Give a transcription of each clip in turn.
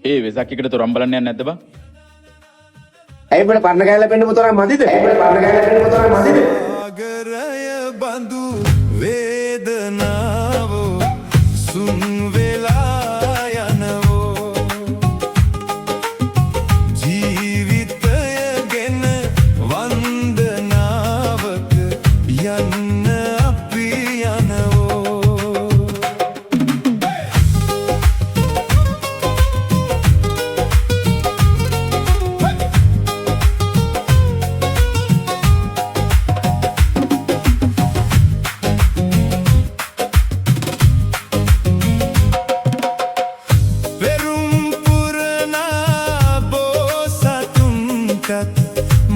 වෙසක් එකට තොරම් බලන්න යන්නේ නැද්ද බං? ඇයි උඹට පරණ කැලේ පෙන්නපු තරම් මදිද? සාගරය බඳු වේදනාව සුන් වෙලා යනවෝ ජීවිතය ගෙන වන්දනාවක යන්න අපි යනවෝ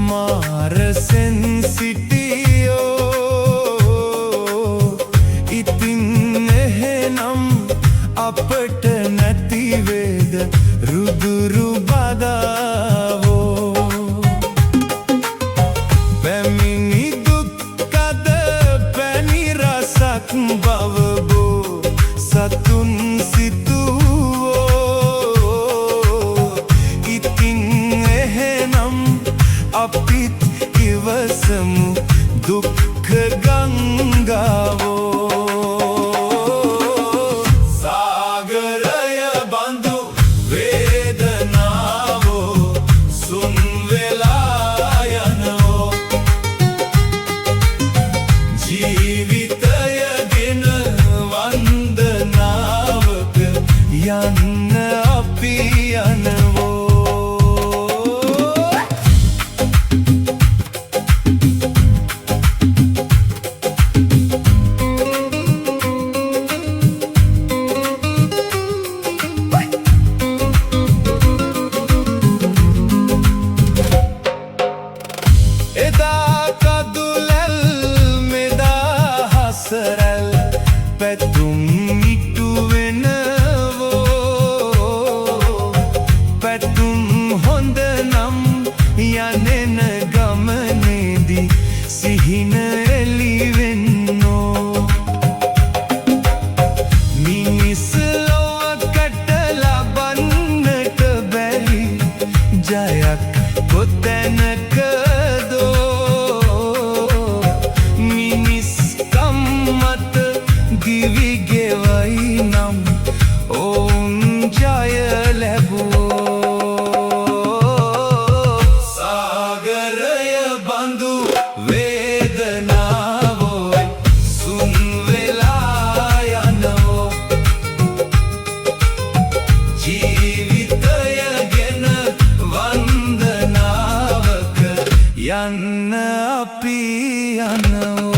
මාරසෙන් සිටියෝ ඉතින් එහෙනම් අපට නැතිවේද රුදුරු බදාවෝ පැමිණි දුක්කද පැණි රසක් බවබෝ සතුන් සිතුවෝ ඉතින් එහෙනම් අපිත් ඉවසමු දුක්ඛ ගංගාවෝ සාගරය බඳු වේදනාවෝ සුන් වෙලා යනෝ ජීවිතය ගෙන වන්දනාවක යන්න අපි යනවෝ සරල් පැතුම් ඉටු වෙනවෝ පැතුම් හොඳ නම් යනෙන ගමනේදී සිහින එළිවෙන්නෝ මිනිස් ලොවකට ලබන්නට බැරි ජයක් කොතැනකදෝ දිවිගෙවයි නම් ඔවුන් ජය ලැබුවෝ සාගරය බඳු වේදනාවෝ සුන් වෙලා යනවෝ ජීවිතය ගෙන වන්දනාවක යන්න අපි යනවෝ